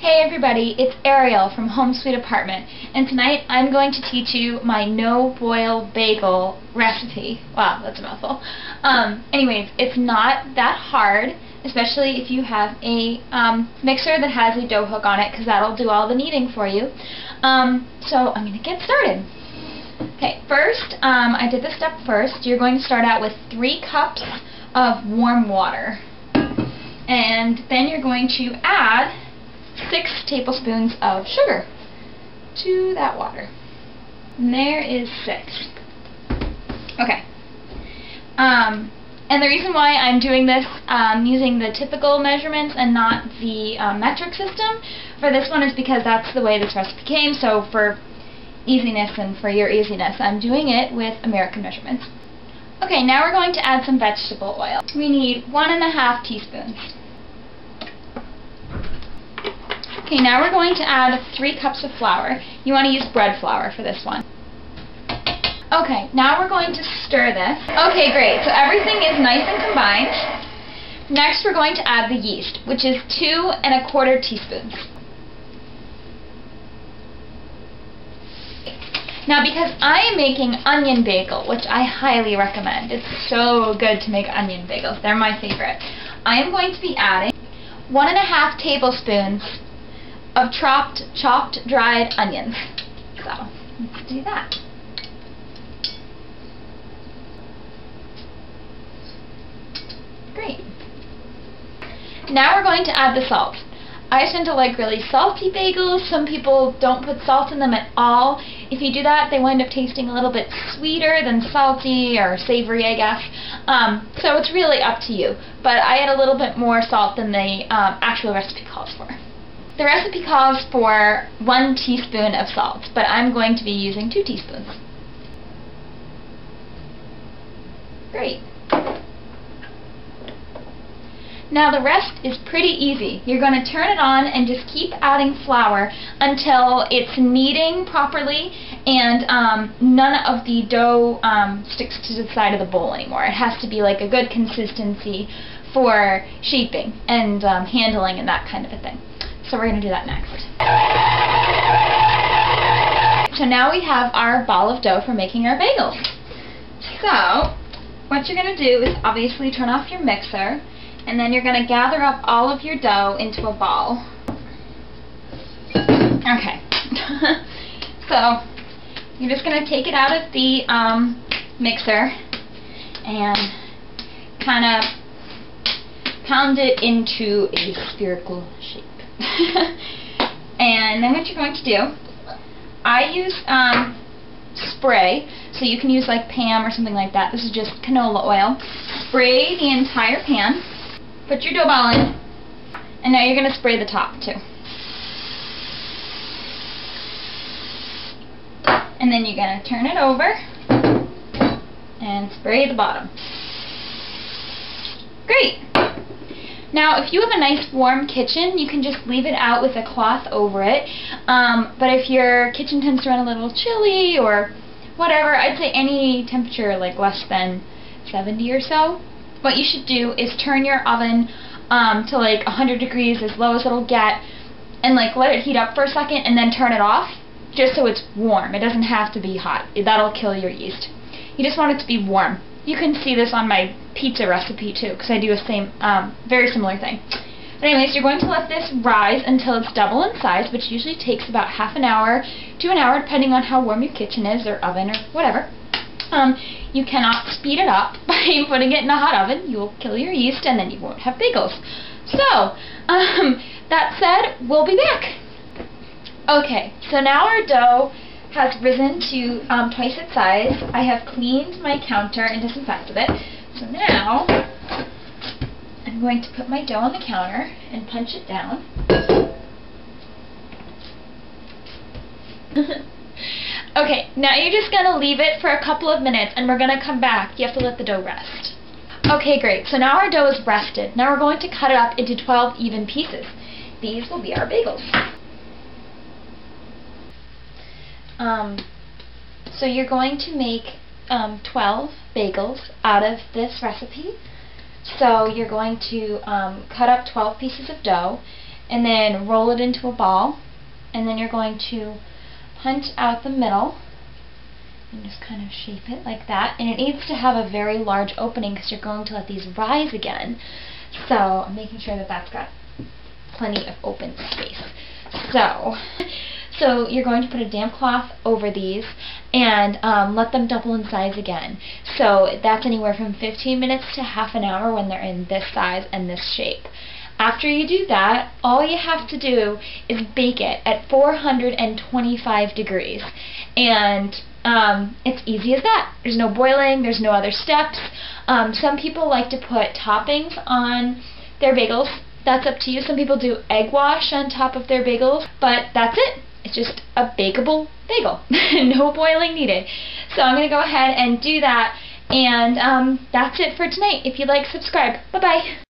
Hey everybody, it's Ariel from Home Sweet Apartment, and tonight I'm going to teach you my no-boil bagel recipe. Wow, that's a mouthful. Anyways, it's not that hard, especially if you have a mixer that has a dough hook on it, because that'll do all the kneading for you. So I'm going to get started. Okay, first, I did this step first. You're going to start out with 3 cups of warm water, and then you're going to add 6 tablespoons of sugar to that water. And there is 6. Okay. And the reason why I'm doing this using the typical measurements and not the metric system for this one is because that's the way this recipe came. So for easiness and for your easiness, I'm doing it with American measurements. Okay, now we're going to add some vegetable oil. We need 1½ teaspoons. Okay, now we're going to add 3 cups of flour. You want to use bread flour for this one. Okay, now we're going to stir this. Okay, great. So everything is nice and combined. Next we're going to add the yeast, which is 2¼ teaspoons. Now because I am making onion bagel, which I highly recommend, it's so good to make onion bagels, they're my favorite, I am going to be adding 1½ tablespoons of chopped dried onions. So, let's do that. Great. Now we're going to add the salt. I tend to like really salty bagels. Some people don't put salt in them at all. If you do that, they wind up tasting a little bit sweeter than salty or savory, I guess. So it's really up to you. But I add a little bit more salt than the actual recipe calls for. The recipe calls for 1 teaspoon of salt, but I'm going to be using 2 teaspoons. Great. Now the rest is pretty easy. You're going to turn it on and just keep adding flour until it's kneading properly and none of the dough sticks to the side of the bowl anymore. It has to be like a good consistency for shaping and handling and that kind of a thing. So we're going to do that next. So now we have our ball of dough for making our bagels. So what you're going to do is obviously turn off your mixer, and then you're going to gather up all of your dough into a ball. Okay. So you're just going to take it out of the mixer and kind of pound it into a spherical shape. And then what you're going to do, I use spray, so you can use like Pam or something like that. This is just canola oil. Spray the entire pan, put your dough ball in, and now you're going to spray the top too. And then you're going to turn it over and spray the bottom. Great! Now, if you have a nice warm kitchen, you can just leave it out with a cloth over it. But if your kitchen tends to run a little chilly or whatever, I'd say any temperature like less than 70 or so, what you should do is turn your oven to like 100 degrees, as low as it'll get, and like let it heat up for a second and then turn it off, just so it's warm. It doesn't have to be hot. That'll kill your yeast. You just want it to be warm. You can see this on my pizza recipe too, because I do a very similar thing. But anyways, you're going to let this rise until it's double in size, which usually takes about ½ an hour to an hour, depending on how warm your kitchen is, or oven, or whatever. You cannot speed it up by putting it in a hot oven. You will kill your yeast, and then you won't have bagels. So, that said, we'll be back. Okay, so now our dough has risen to twice its size. I have cleaned my counter and disinfected it. So now I'm going to put my dough on the counter and punch it down. Okay, now you're just going to leave it for a couple of minutes and we're going to come back. You have to let the dough rest. Okay, great. So now our dough is rested. Now we're going to cut it up into 12 even pieces. These will be our bagels. So you're going to make 12 bagels out of this recipe. So you're going to cut up 12 pieces of dough and then roll it into a ball, and then you're going to punch out the middle and just kind of shape it like that. And it needs to have a very large opening because you're going to let these rise again. So I'm making sure that that's got plenty of open space. So you're going to put a damp cloth over these and let them double in size again. So that's anywhere from 15 minutes to half an hour when they're in this size and this shape. After you do that, all you have to do is bake it at 425 degrees. And it's easy as that. There's no boiling, there's no other steps. Some people like to put toppings on their bagels. That's up to you. Some people do egg wash on top of their bagels, but that's it. It's just a bakeable bagel. No boiling needed. So I'm going to go ahead and do that, and that's it for tonight. If you like, subscribe. Bye-bye.